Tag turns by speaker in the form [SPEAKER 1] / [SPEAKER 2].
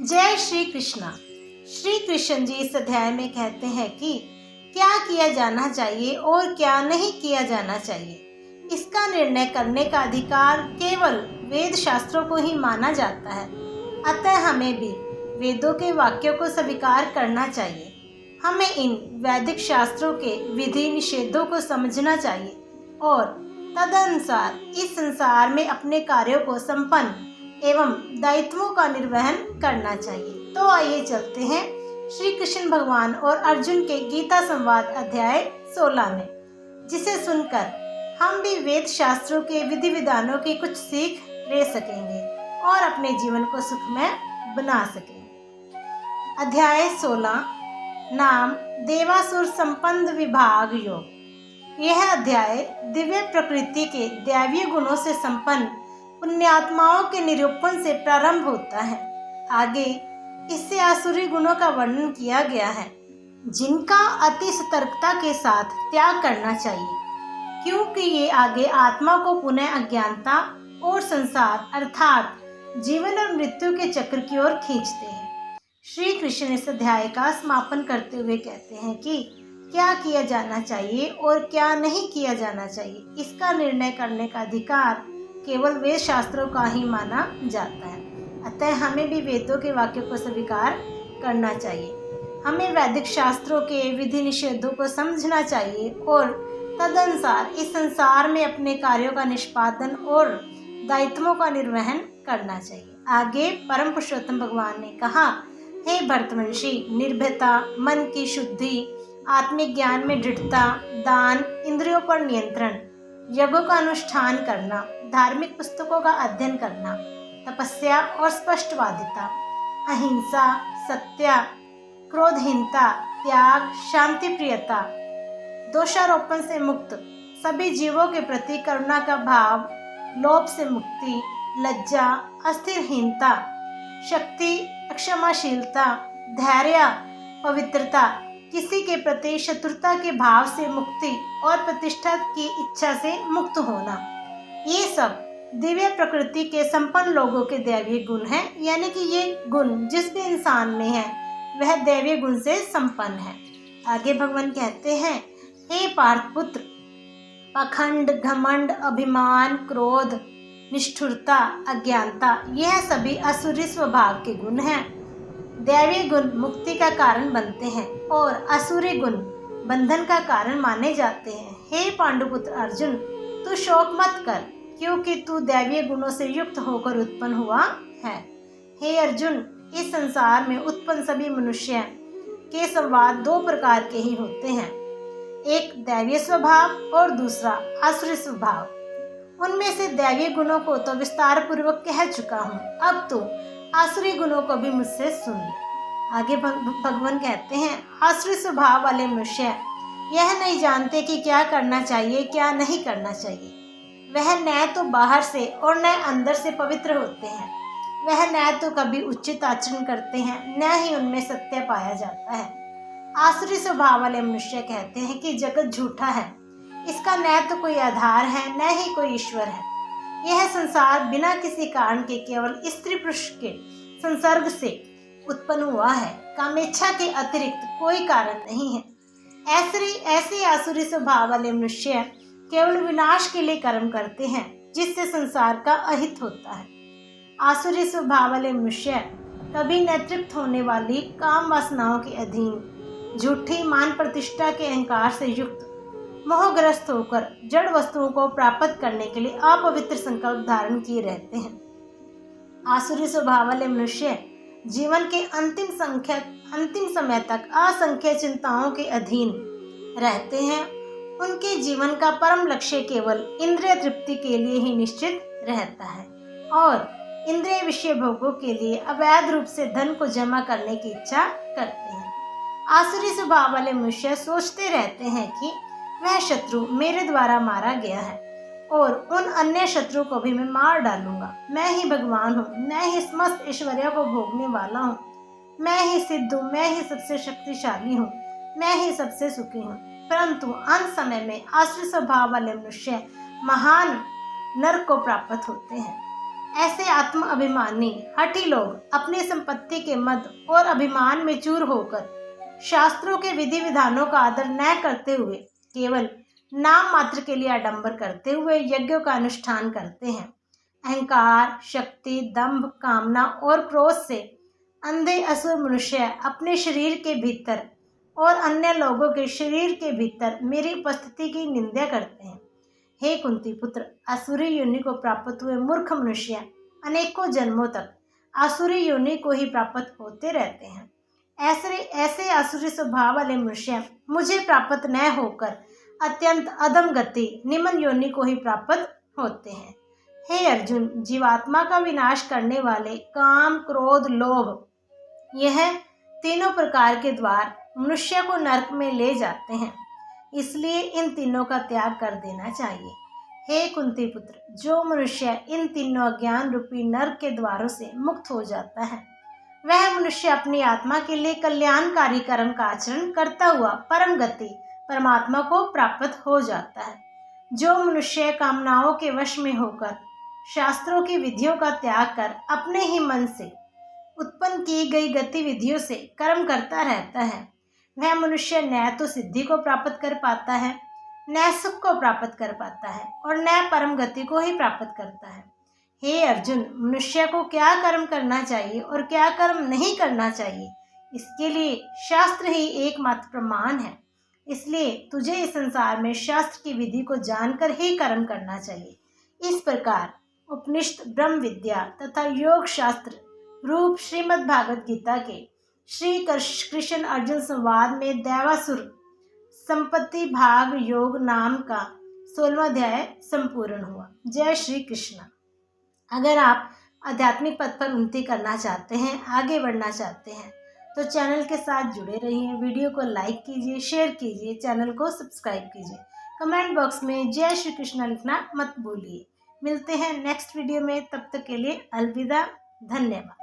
[SPEAKER 1] जय श्री कृष्णा। श्री कृष्ण जी इस अध्याय में कहते हैं कि क्या किया जाना चाहिए और क्या नहीं किया जाना चाहिए। इसका निर्णय करने का अधिकार केवल वेद शास्त्रों को ही माना जाता है। अतः हमें भी वेदों के वाक्यों को स्वीकार करना चाहिए। हमें इन वैदिक शास्त्रों के विधि निषेधों को समझना चाहिए और तदनुसार इस संसार में अपने कार्यों को संपन्न एवं दायित्वों का निर्वहन करना चाहिए। तो आइए चलते हैं श्री कृष्ण भगवान और अर्जुन के गीता संवाद अध्याय 16 में, जिसे सुनकर हम भी वेद शास्त्रों के विधि विधानों की कुछ सीख ले सकेंगे और अपने जीवन को सुखमय बना सकेंगे। अध्याय 16, नाम देवासुर संपन्न विभाग योग। यह अध्याय दिव्य प्रकृति के दैवीय गुणों से संपन्न पुण्यात्माओं के निरूपण से प्रारंभ होता है। आगे इससे आसुरी गुणों का वर्णन किया गया है, जिनका अति सतर्कता के साथ त्याग करना चाहिए, क्योंकि ये आगे आत्मा को पुनः अज्ञानता और संसार अर्थात जीवन और मृत्यु के चक्र की ओर खींचते हैं। श्री कृष्ण इस अध्याय का समापन करते हुए कहते हैं कि क्या किया जाना चाहिए और क्या नहीं किया जाना चाहिए। इसका निर्णय करने का अधिकार केवल वेद शास्त्रों का ही माना जाता है। अतः हमें भी वेदों के वाक्यों को स्वीकार करना चाहिए। हमें वैदिक शास्त्रों के विधि निषेधों को समझना चाहिए और तदनुसार इस संसार में अपने कार्यों का निष्पादन और दायित्वों का निर्वहन करना चाहिए। आगे परम पुरुषोत्तम भगवान ने कहा, हे भरतवंशी, निर्भयता, मन की शुद्धि, आत्मिक ज्ञान में दृढ़ता, दान, इंद्रियों पर नियंत्रण, यज्ञों का अनुष्ठान करना, धार्मिक पुस्तकों का अध्ययन करना, तपस्या और स्पष्टवादिता, अहिंसा, सत्य, क्रोधहीनता, त्याग, शांति प्रियता, दोषारोपण से मुक्त, सभी जीवों के प्रति करुणा का भाव, लोभ से मुक्ति, लज्जा, अस्थिरहीनता, शक्ति, क्षमाशीलता, धैर्य, पवित्रता, किसी के प्रति शत्रुता के भाव से मुक्ति और प्रतिष्ठा की इच्छा से मुक्त होना, ये सब दिव्य प्रकृति के संपन्न लोगों के दैवीय गुण हैं। यानी कि ये गुण जिस भी इंसान में है वह दैवीय गुण से संपन्न है। आगे भगवान कहते हैं, हे पार्थ पुत्र, पाखंड, घमंड, अभिमान, क्रोध, निष्ठुरता, अज्ञानता, यह सभी असुरी स्वभाव के गुण हैं। दैवीय गुण मुक्ति का कारण बनते हैं और असुरी गुण बंधन का कारण माने जाते हैं। हे पांडुपुत्र अर्जुन, तू शोक मत कर, क्योंकि तू दैवीय गुणों से युक्त होकर उत्पन्न हुआ है। हे अर्जुन, इस संसार में उत्पन्न सभी मनुष्य के संवाद दो प्रकार के ही होते हैं, एक दैवीय स्वभाव और दूसरा आसुरी स्वभाव। उनमें से दैवीय गुणों को तो विस्तार पूर्वक कह चुका हूँ, अब तो आसुरी गुणों को भी मुझसे सुन ले। आगे भगवान कहते हैं, आसुरी स्वभाव वाले मनुष्य यह नहीं जानते कि क्या करना चाहिए क्या नहीं करना चाहिए। वह न तो बाहर से और न अंदर से पवित्र होते हैं। वह न तो कभी उचित आचरण करते हैं, न ही उनमें सत्य पाया जाता है। आसुरी स्वभाव वाले मनुष्य कहते हैं कि जगत झूठा है, इसका न तो कोई आधार है न ही कोई ईश्वर है। यह संसार बिना किसी कारण के केवल स्त्री पुरुष के संसर्ग से उत्पन्न हुआ है, कामेच्छा के अतिरिक्त कोई कारण नहीं है। ऐसे आसुरी स्वभाव वाले मनुष्य केवल विनाश के लिए कर्म करते हैं, जिससे संसार का अहित होता है। आसुरी स्वभाव वाले मनुष्य कभी न तृप्त होने वाली काम वासनाओं के अधीन, झूठी मान प्रतिष्ठा के अहंकार से युक्त, मोहग्रस्त होकर जड़ वस्तुओं को प्राप्त करने के लिए अपवित्र संकल्प धारण किए रहते हैं। आसुरी स्वभाव वाले मनुष्य जीवन के अंतिम समय तक असंख्य चिंताओं के अधीन रहते हैं। उनके जीवन का परम लक्ष्य केवल इंद्रिय तृप्ति के लिए ही निश्चित रहता है और इंद्रिय विषय भोगों के लिए अवैध रूप से धन को जमा करने की इच्छा करते हैं। आसुरी स्वभाव वाले मनुष्य सोचते रहते हैं कि वह शत्रु मेरे द्वारा मारा गया है और उन अन्य शत्रु को भी मैं मार डालूंगा। मैं ही भगवान हूँ, मैं ही समस्त ऐश्वर्य को भोगने वाला हूँ, मैं ही सिद्ध हूँ, मैं ही सबसे शक्तिशाली हूँ, मैं ही सबसे सुखी हूँ। परंतु अंत समय में आसुरी स्वभाव वाले मनुष्य महान नरक को प्राप्त होते हैं। ऐसे आत्म अभिमानी हठी लोग अपनी संपत्ति के मद और अभिमान में चूर होकर शास्त्रों के विधि विधानों का आदर न करते हुए केवल नाम मात्र के लिए आडंबर करते हुए यज्ञों का अनुष्ठान करते हैं। अहंकार, शक्ति, दंभ, कामना और क्रोध से अंधे असुर मनुष्य अपने शरीर के भीतर और अन्य लोगों के शरीर के भीतर मेरी उपस्थिति की निंदा करते हैं। हे कुंती पुत्र, आसुरी योनि को प्राप्त हुए मूर्ख मनुष्य अनेकों जन्मों तक आसुरी योनि को ही प्राप्त होते रहते हैं। ऐसे आसुरी स्वभाव वाले मनुष्य मुझे प्राप्त न होकर अत्यंत अधम गति निम्न योनि को ही प्राप्त होते हैं। हे अर्जुन, जीवात्मा का विनाश करने वाले काम, क्रोध, लोभ, यह तीनों प्रकार के द्वार मनुष्य को नरक में ले जाते हैं। इसलिए इन तीनों का त्याग कर देना चाहिए। हे कुंती पुत्र, जो मनुष्य इन तीनों अज्ञान रूपी नरक के द्वारों से मुक्त हो जाता है वह मनुष्य अपनी आत्मा के लिए कल्याणकारी कर्म का आचरण करता हुआ परम गति परमात्मा को प्राप्त हो जाता है। जो मनुष्य कामनाओं के वश में होकर शास्त्रों की विधियों का त्याग कर अपने ही मन से उत्पन्न की गई गतिविधियों से कर्म करता रहता है वह मनुष्य न तो सिद्धि को प्राप्त कर पाता है, न सुख को प्राप्त कर पाता है और न परम गति को ही प्राप्त करता है। हे अर्जुन, मनुष्य को क्या कर्म करना चाहिए और क्या कर्म नहीं करना चाहिए, इसके लिए शास्त्र ही एकमात्र प्रमाण है। इसलिए तुझे इस संसार में शास्त्र की विधि को जानकर ही कर्म करना चाहिए। इस प्रकार उपनिषद, ब्रह्म विद्या तथा योग शास्त्र रूप श्रीमद् भागवत गीता के श्री कृष्ण अर्जुन संवाद में दैवासुर संपत्ति भाग योग नाम का 16वां अध्याय संपूर्ण हुआ। जय श्री कृष्ण। अगर आप आध्यात्मिक पथ पर उन्नति करना चाहते हैं, आगे बढ़ना चाहते हैं, तो चैनल के साथ जुड़े रहिए। वीडियो को लाइक कीजिए, शेयर कीजिए, चैनल को सब्सक्राइब कीजिए। कमेंट बॉक्स में जय श्री कृष्ण लिखना मत भूलिए। मिलते हैं नेक्स्ट वीडियो में, तब तक के लिए अलविदा। धन्यवाद।